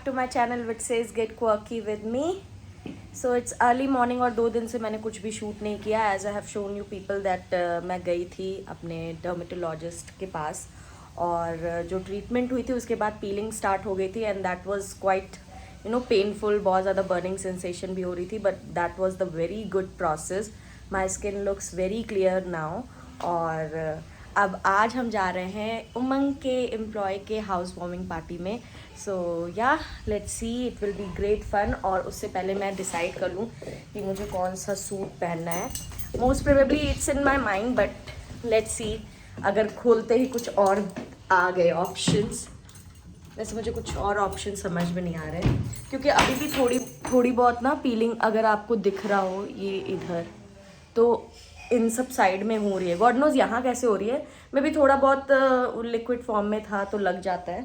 to my channel which says get quirky with me. So it's early morning और 2 दिन से मैंने कुछ भी शूट नहीं किया. As I have shown you people that मैं गई थी अपने डर्मेटोलॉजिस्ट के पास और जो ट्रीटमेंट हुई थी उसके बाद पीलिंग स्टार्ट हो गई थी and that was quite painful. बहुत ज़्यादा बर्निंग सेंसेशन भी हो रही थी but that was the very good process. My skin looks very clear now. और अब आज हम जा रहे हैं उमंग के एम्प्लॉय के हाउस वार्मिंग पार्टी में. So yeah let's see, it will be great fun. और उससे पहले मैं डिसाइड कर लूँ कि मुझे कौन सा सूट पहनना है. Most probably it's in my mind but let's see. अगर खोलते ही कुछ और आ गए ऑप्शंस. वैसे मुझे कुछ और ऑप्शन समझ में नहीं आ रहे क्योंकि अभी भी थोड़ी बहुत ना पीलिंग अगर आपको दिख रहा हो ये इधर तो इन सब साइड में हो रही है. गॉड नोज यहाँ कैसे हो रही है. मैं भी थोड़ा बहुत लिक्विड फॉर्म में था तो लग जाता है.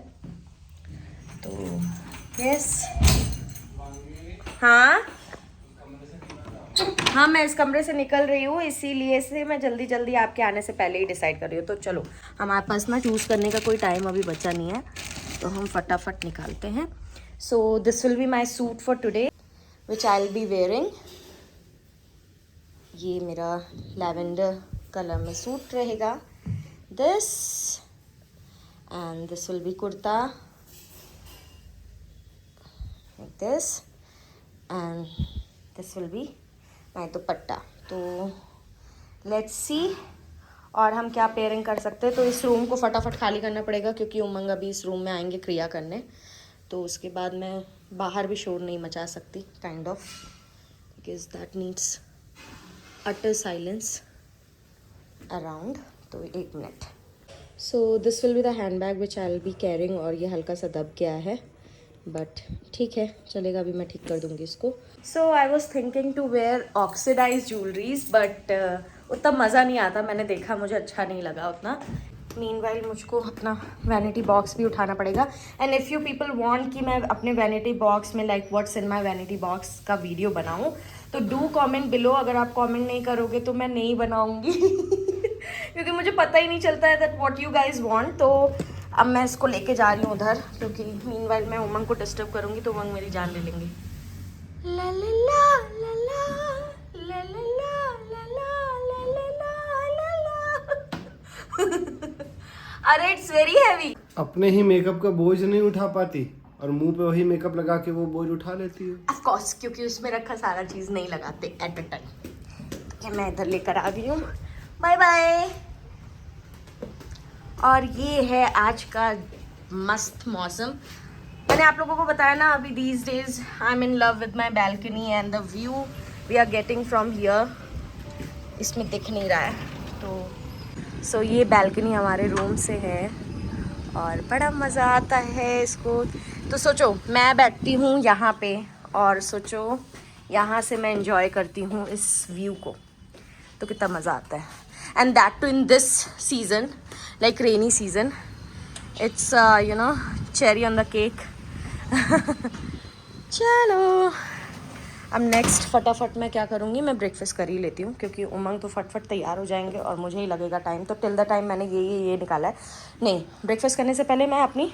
तो यस हाँ मैं इस कमरे से निकल रही हूँ इसीलिए से मैं जल्दी आपके आने से पहले ही डिसाइड कर रही हूँ. तो चलो हमारे पास ना चूज़ करने का कोई टाइम अभी बचा नहीं है तो हम फटाफट निकालते हैं. So this will be my suit for today which I will B wearing. ये मेरा लैवेंडर कलर में सूट रहेगा. This and this will be kurta like this and this will be my दुपट्टा. तो लेट्स सी और हम क्या पेयरिंग कर सकते हैं. तो इस रूम को फटाफट खाली करना पड़ेगा क्योंकि उमंग अभी इस रूम में आएंगे क्रिया करने. तो उसके बाद मैं बाहर भी शोर नहीं मचा सकती kind of because that needs utter silence around. तो 1 minute. So this will be the handbag which I will be carrying. और ये हल्का सा दब गया है बट ठीक है चलेगा. अभी मैं ठीक कर दूँगी इसको. So I was thinking to wear oxidized jewelries but उतना मज़ा नहीं आता. मैंने देखा मुझे अच्छा नहीं लगा उतना. मीनवाइल मुझको अपना वैनिटी बॉक्स भी उठाना पड़ेगा. And if you people want कि मैं अपने वैनिटी बॉक्स में like what's in my vanity box का वीडियो बनाऊँ तो डू कमेंट बिलो. अगर आप कमेंट नहीं करोगे तो मैं नहीं बनाऊँगी क्योंकि मुझे पता ही नहीं चलता है that what you guys want. तो अब मैं इसको लेके जा रही हूँ उधर क्योंकि मीनवाइल मैं उमंग को डिस्टर्ब करूँगी तो उमंग मेरी जान ले लेंगे. ला ला ला ला ला ला ला ला ला ला. अरे इट्स वेरी हैवी. अपने ही मेकअप का बोझ नहीं उठा पाती और मुंह पे वही मेकअप लगा के वो बोझ उठा लेती है. ऑफ कोर्स क्योंकि उसमें रखा सारा चीज नहीं लगाते एट अ टाइम. तो मैं इधर लेकर आ गई हूँ. Bye bye. और ये है आज का मस्त मौसम. मैंने आप लोगों को बताया ना अभी these days I am in love with my balcony and the view we are getting from here. इसमें दिख नहीं रहा है तो सो ये बैल्कनी हमारे रूम से है और बड़ा मज़ा आता है इसको. तो सोचो मैं बैठती हूँ यहाँ पे और सोचो यहाँ से मैं एंजॉय करती हूँ इस व्यू को तो कितना मज़ा आता है. And that too in this season like rainy season. It's you know cherry on the cake. चलो अब नेक्स्ट फटाफट मैं क्या करूँगी. मैं ब्रेकफास्ट कर ही लेती हूँ क्योंकि उमंग तो फटफट तैयार हो जाएंगे और मुझे ही लगेगा टाइम. तो टिल द टाइम मैंने ये निकाला है. नहीं ब्रेकफास्ट करने से पहले मैं अपनी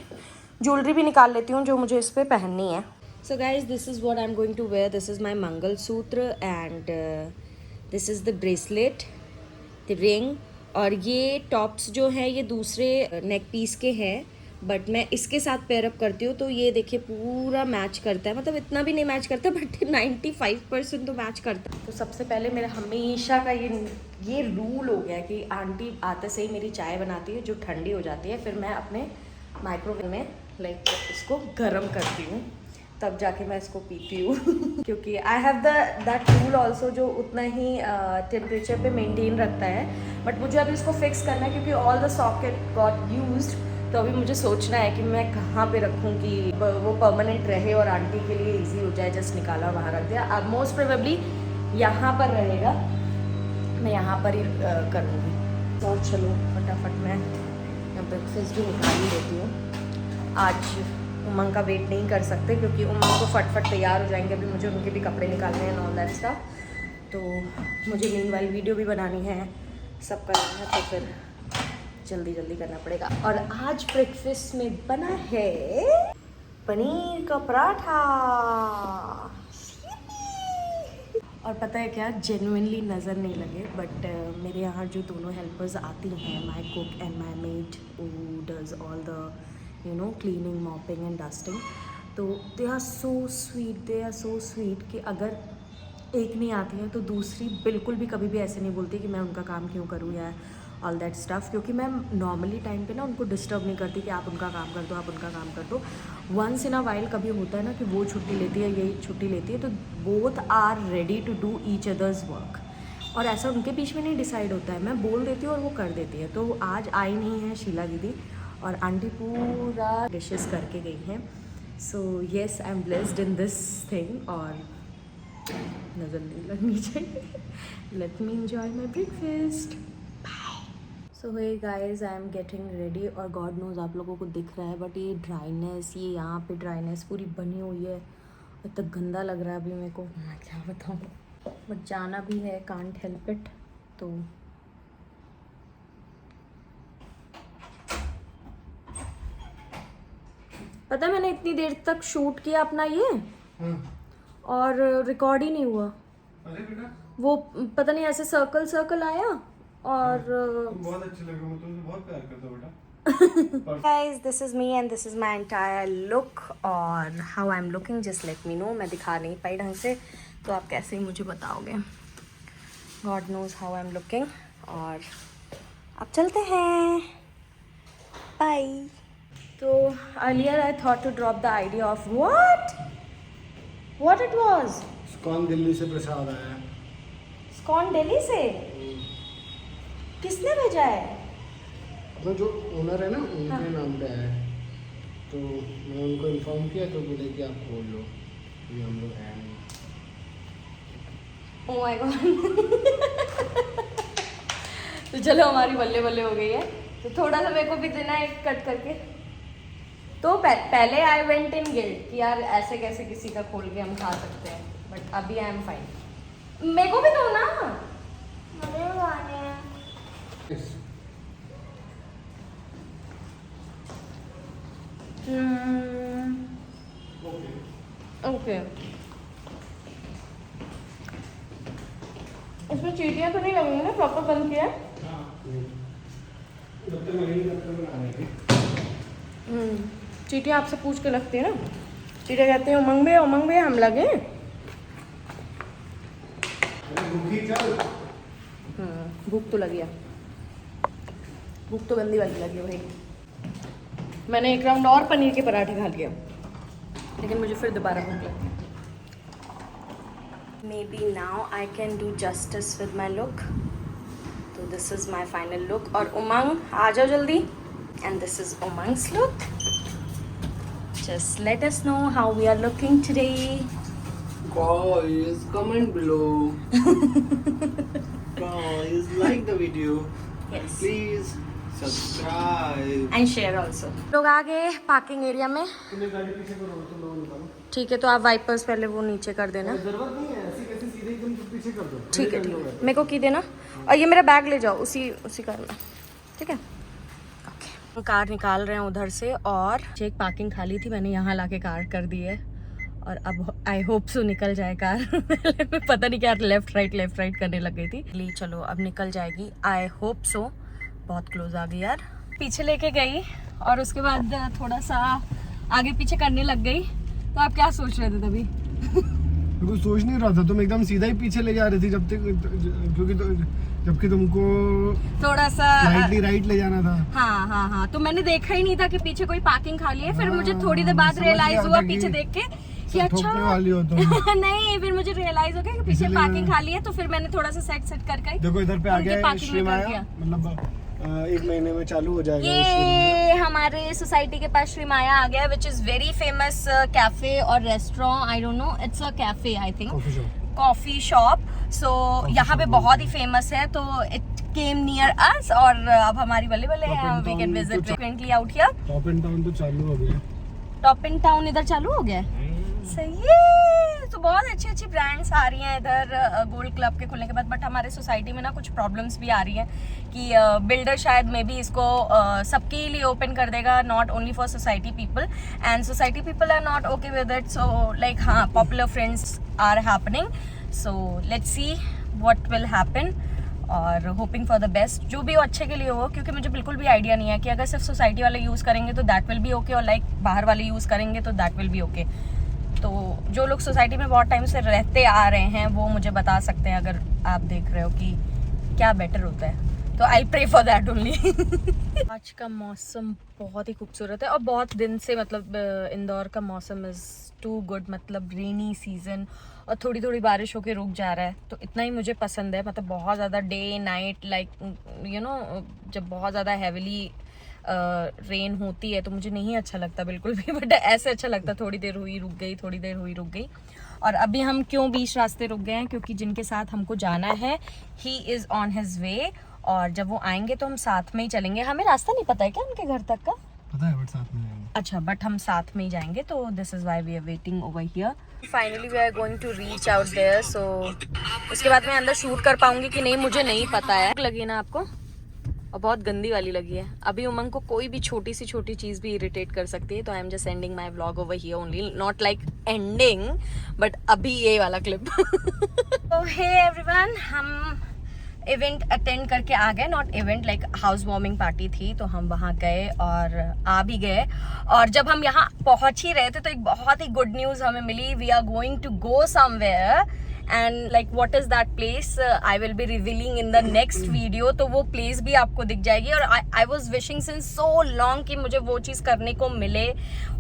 ज्वेलरी भी निकाल लेती हूँ जो मुझे इस पर पहननी है. So guys this is what I am going to wear. This is my mangalsutra and this is the bracelet the ring. और ये टॉप्स जो है ये दूसरे नेक पीस के हैं बट मैं इसके साथ पेयरअप करती हूँ तो ये देखिए पूरा मैच करता है. मतलब इतना भी नहीं मैच करता बट 95% तो मैच करता है. तो सबसे पहले मेरा हमेशा का ये रूल हो गया कि आंटी आते से ही मेरी चाय बनाती है जो ठंडी हो जाती है. फिर मैं अपने माइक्रोवेव में लाइक इसको गर्म करती हूँ तब जाके मैं इसको पीती हूँ क्योंकि I have that rule also जो उतना ही टेम्परेचर पे मेंटेन रखता है. बट मुझे अभी इसको फिक्स करना है क्योंकि all the socket got used. तो अभी मुझे सोचना है कि मैं कहाँ पे रखूँ कि वो परमानेंट रहे और आंटी के लिए इजी हो जाए. जस्ट निकाला वहाँ रख दिया. अब मोस्ट प्रोबेबली यहाँ पर रहेगा. मैं यहाँ पर ही करूँगी. तो चलो फटाफट मैं ब्रेकफास्ट भी निकाल ही लेती हूँ. आज उमंग का वेट नहीं कर सकते क्योंकि उमंग को फटफट तैयार हो जाएंगे. अभी मुझे उनके भी कपड़े निकालने हैं ऑल दैट स्टफ. तो मुझे मीनवाइल वीडियो भी बनानी है सब करना है तो फिर जल्दी करना पड़ेगा. और आज ब्रेकफास्ट में बना है पनीर का पराठा। और पता है क्या, जेन्युइनली नज़र नहीं लगे बट मेरे यहाँ जो दोनों हेल्पर्स आती हैं, my cook and my made who does all the cleaning, mopping and dusting, तो दे आर सो स्वीट कि अगर एक नहीं आती है तो दूसरी बिल्कुल भी कभी भी ऐसे नहीं बोलती कि मैं उनका काम क्यों करूँ या ऑल दैट स्टफ़, क्योंकि मैं नॉर्मली टाइम पे ना उनको डिस्टर्ब नहीं करती कि आप उनका काम कर दो, आप उनका काम कर दो। वंस इन अ वाइल कभी होता है ना कि वो छुट्टी लेती है, यही छुट्टी लेती है, तो both are ready to do each others work. और ऐसा उनके बीच में नहीं डिसाइड होता है, मैं बोल देती हूँ और वो कर देती है। तो आज आई नहीं है शीला दीदी और आंटी पूरा डिशेस करके गई हैं। So yes, I am blessed in this thing और नज़र नहीं लगनी चाहिए। Let me enjoy my breakfast. So hey guys, I am getting ready और गॉड नोज आप लोगों को दिख रहा है बट ये ड्राइनेस, ये यहाँ पे ड्राइनेस पूरी बनी हुई है, इतना गंदा लग रहा है अभी मेरे को, मैं क्या बताऊँ। बट जाना भी है, कांट हेल्प इट। तो पता है मैंने इतनी देर तक शूट किया अपना ये और रिकॉर्ड ही नहीं हुआ। अरे बेटा, वो पता नहीं ऐसे सर्कल आया और बहुत अच्छे लगे, मैं तुमसे बहुत प्यार करता हूँ बेटा। Guys, this is me and this is my entire look और how I'm looking, just let me know। मैं दिखा नहीं पाई ढंग से तो आप कैसे ही मुझे बताओगे। God knows how I'm looking और अब चलते हैं, बाय। तो earlier I thought to drop the idea of what it was। स्कॉन Delhi से प्रसाद आया है। स्कॉन दिल्ली से? किसने भेजा है? अपना जो ओनर है ना उनके नाम पे आया है, तो मैं उनको इन्फॉर्म किया तो बोले कि आप खोल लो, ये हम लोग हैं नहीं। Oh my God. तो चलो हमारी बल्ले बल्ले हो गई है, तो थोड़ा सा मेरे को भी देना एक कट करके। तो पहले आई वेंट इन गिल्ट कि यार ऐसे कैसे किसी का खोल के हम खा सकते हैं, बट अभी आई एम फाइन। मेरे को भी दो ना, मुझे खाने हैं। ओके, इसमें चीटियाँ तो नहीं लगेंगी ना? प्रॉपर बंद किया है। चीटियाँ आपसे पूछ के लगती है ना, चीटियाँ कहते हैं उमंग में हम लगे। भूख तो लगी है, भूख तो गंदी वाली लगी है भाई। मैंने एक राउंड और पनीर के पराठे खा लिए, लेकिन मुझे फिर दोबारा भूख लगी। May be now I can do justice with my look. तो this is my final look और उमंग आ जाओ जल्दी। And this is Umang's look. Just let us know how we are looking today. Guys, comment below. Guys, like the video. Yes. Please subscribe. And share also. लोग आ गए parking area में। तुम्हें गाड़ी पीछे करो, तुम लोग निकालो। ठीक है, तो आप वाइपर्स पहले वो नीचे कर देना। जरूरत नहीं है, ऐसे कैसे सीधे एकदम पीछे कर दो। ठीक है, मेरे को की देना और ये मेरा बैग ले जाओ, उसी करना, ठीक है। ओके, कार निकाल रहे हैं उधर से और एक पार्किंग खाली थी, मैंने यहाँ लाके कार कर दी है और अब आई होप सो निकल जाए कार। पता नहीं क्या लेफ्ट राइट करने लग गई थी। चलो अब निकल जाएगी, आई होप सो। बहुत क्लोज आ गई यार, पीछे लेके गई और उसके बाद थोड़ा सा आगे पीछे करने लग गई। तो आप क्या सोच रहे थे तभी? कुछ सोच नहीं रहा था, तुम एकदम सीधा ही पीछे ले जा रही थी जबकि तुमको थोड़ा सा राइट ले जाना था। हाँ, तो मैंने देखा ही नहीं था कि पीछे कोई पार्किंग खाली है। फिर मुझे थोड़ी देर बाद रियलाइज हुआ पीछे देख के कि अच्छा वाली हो तुम। नहीं, फिर मुझे रियलाइज हो गया कि पीछे पार्किंग खाली है, तो फिर मैंने थोड़ा सा सेट करके देखो इधर पे आ गया श्रीमाया, मतलब 1 महीने में चालू हो जाएगा। ये हमारे सोसाइटी के पास श्रीमाया आ गया, which is very famous cafe और restaurant. I don't know, it's a cafe I think, coffee shop. So यहाँ पे बहुत ही फेमस है, तो इट केम नियर अस और अब हमारी बल्ले बल्ले है, we can visit frequently out here. Top in town तो चालू हो गया, टॉप इन टाउन इधर चालू हो गया, सही है। तो तो बहुत अच्छी अच्छी ब्रांड्स आ रही हैं इधर गोल्ड क्लब के खुलने के बाद, बट हमारे सोसाइटी में ना कुछ प्रॉब्लम्स भी आ रही हैं कि बिल्डर शायद मे बी इसको सबके लिए ओपन कर देगा, not only for society people, and society people are not okay with it. So like हाँ, popular friends are happening, so let's see what will happen और होपिंग फॉर द बेस्ट. जो भी हो अच्छे के लिए हो, क्योंकि मुझे बिल्कुल भी आइडिया नहीं है कि अगर सिर्फ सोसाइटी वाले यूज़ करेंगे तो दैट विल बी ओके, और लाइक बाहर वाले यूज़ करेंगे तो दैट विल बी ओके. तो जो लोग सोसाइटी में बहुत टाइम से रहते आ रहे हैं वो मुझे बता सकते हैं, अगर आप देख रहे हो कि क्या बेटर होता है, तो I pray for that only. आज का मौसम बहुत ही खूबसूरत है और बहुत दिन से मतलब इंदौर का मौसम इज़ टू गुड, मतलब रेनी सीजन और थोड़ी थोड़ी बारिश होके रुक जा रहा है, तो इतना ही मुझे पसंद है. मतलब बहुत ज़्यादा day night like you know जब बहुत ज़्यादा हैविली रेन होती है तो मुझे नहीं अच्छा लगता बिल्कुल भी, बट ऐसे अच्छा लगता थोड़ी देर हुई रुक गई, थोड़ी देर हुई रुक गई. और अभी हम क्यों बीच रास्ते रुक गए हैं, क्योंकि जिनके साथ हमको जाना है he is on his way, और जब वो आएंगे तो हम साथ में ही चलेंगे. हमें रास्ता नहीं पता है क्या उनके घर तक का? पता है, बट साथ में जाएंगे. अच्छा, बट हम साथ में ही जाएंगे, तो this is why we are waiting over here. Finally we are going to reach out there, so उसके बाद मैं अंदर शूट कर पाऊंगी कि नहीं मुझे नहीं पता है. लगी ना आपको? और बहुत गंदी वाली लगी है. अभी उमंग को कोई भी छोटी सी छोटी चीज़ भी इरिटेट कर सकती है, तो I am just ending my vlog over here only, not like ending but अभी ये वाला क्लिप. तो हे एवरीवन, हम इवेंट अटेंड करके आ गए, not event like house warming party थी, तो हम वहाँ गए और आ भी गए. और जब हम यहाँ पहुँच ही रहे थे तो एक बहुत ही गुड न्यूज़ हमें मिली. We are going to go somewhere and like what is that place I will be revealing in the next video. तो वो प्लेस भी आपको दिख जाएगी. और I was wishing since so long कि मुझे वो चीज़ करने को मिले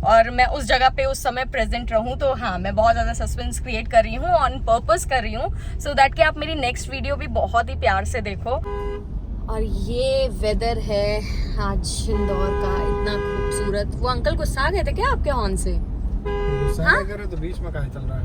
और मैं उस जगह पे उस समय प्रेजेंट रहूं. तो हाँ, मैं बहुत ज़्यादा सस्पेंस क्रिएट कर रही हूँ, ऑन पर्पस कर रही हूँ, सो दैट कि आप मेरी नेक्स्ट वीडियो भी बहुत ही प्यार से देखो. और ये वेदर है आज इंदौर का, इतना खूबसूरत. वो अंकल गुस्सा आ गए थे क्या आपके हॉर्न से? हाँ? तो बीच में कहाँ चल रहा है?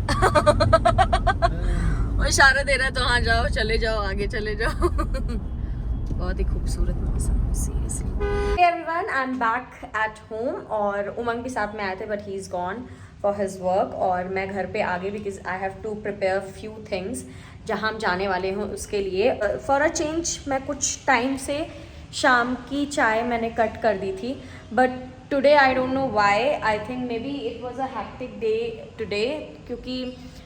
वो इशारा दे रहा है तो हाँ जाओ, चले जाओ, आगे चले जाओ. बहुत ही खूबसूरत मौसम seriously. Hey everyone, I'm back at home और उमंग भी साथ में आए थे, but he's gone for his work. और मैं घर पे आ गई because I have to prepare few things जहाँ हम जाने वाले हैं उसके लिए. For a change मैं कुछ टाइम से शाम की चाय मैंने कट कर दी थी, but today I don't know why. I think may be it was a hectic day today, क्योंकि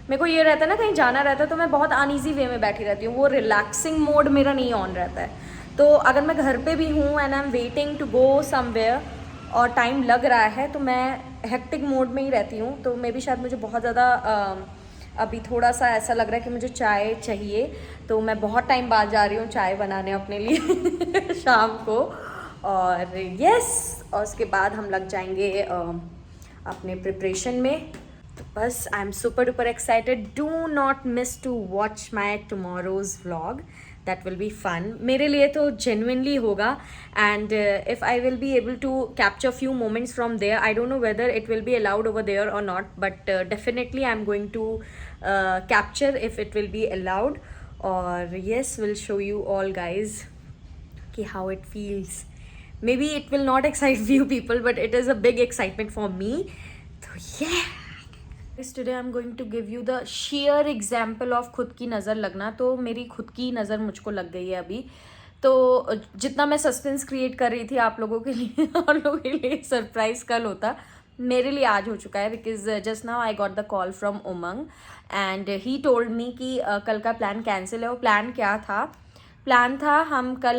मेरे को ये रहता है ना कहीं जाना रहता है तो मैं बहुत अनईजी वे में बैठी रहती हूँ. वो रिलैक्सिंग मोड मेरा नहीं ऑन रहता है. तो अगर मैं घर पे भी हूँ and I am waiting to go somewhere और टाइम लग रहा है तो मैं हेक्टिक मोड में ही रहती हूँ. तो मे बी शायद मुझे बहुत ज़्यादा अभी थोड़ा सा ऐसा लग रहा है कि मुझे चाय चाहिए, तो मैं बहुत टाइम बाद जा रही हूँ चाय बनाने अपने लिए शाम को. और यस, और उसके बाद हम लग जाएंगे अपने प्रिपरेशन में. तो बस I am super duper excited. Do not miss to watch my tomorrow's vlog, that will be fun. मेरे लिए तो जेन्युइनली होगा, and if I will be able to capture few moments from there. I don't know whether it will be allowed over there और not, but definitely I am going to capture if it will be allowed. और yes, will show you all guys कि how it feels. Maybe it will not excite few people, but it is a big excitement for me. So yeah. Today I'm going to give you the sheer example of खुद की नज़र लगना. तो मेरी खुद की नज़र मुझको लग गई है अभी. तो जितना मैं सस्पेंस क्रिएट कर रही थी आप लोगों के लिए और लोगों के लिए सरप्राइज कल होता, मेरे लिए आज हो चुका है. Because just now I got the call from Umang and he told me कि कल का प्लान कैंसिल है. वो प्लान था हम कल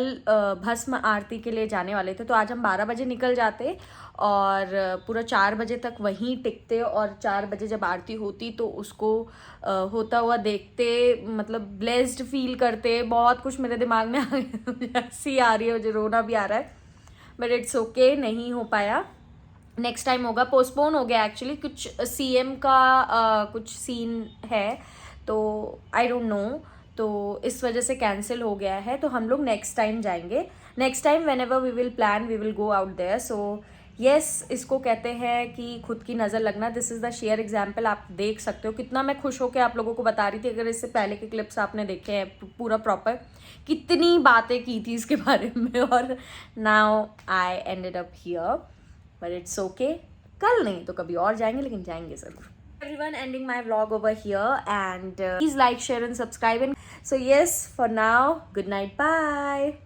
भस्म आरती के लिए जाने वाले थे, तो आज हम 12 बजे निकल जाते और पूरा 4 बजे तक वहीं टिकते, और 4 बजे जब आरती होती तो उसको होता हुआ देखते, मतलब ब्लेस्ड फील करते. बहुत कुछ मेरे दिमाग में आ गया, मुझे हंसी आ रही है, मुझे रोना भी आ रहा है, बट इट्स ओके, नहीं हो पाया. नेक्स्ट टाइम होगा. पोस्टपोन हो गया एक्चुअली, कुछ सीएम का कुछ सीन है, तो आई डोंट नो, तो इस वजह से कैंसिल हो गया है. तो हम लोग नेक्स्ट टाइम जाएंगे. Next time whenever we will plan we will go out there. So yes, इसको कहते हैं कि खुद की नज़र लगना. This is the sheer example. आप देख सकते हो कितना मैं खुश होकर आप लोगों को बता रही थी. अगर इससे पहले के क्लिप्स आपने देखे हैं पूरा प्रॉपर, कितनी बातें की थी इसके बारे में, और now I ended up here, but it's okay. कल नहीं तो कभी और जाएंगे, लेकिन जाएंगे ज़रूर. Everyone, ending my vlog over here, and please like, share and subscribe. And so yes, for now, good night, bye.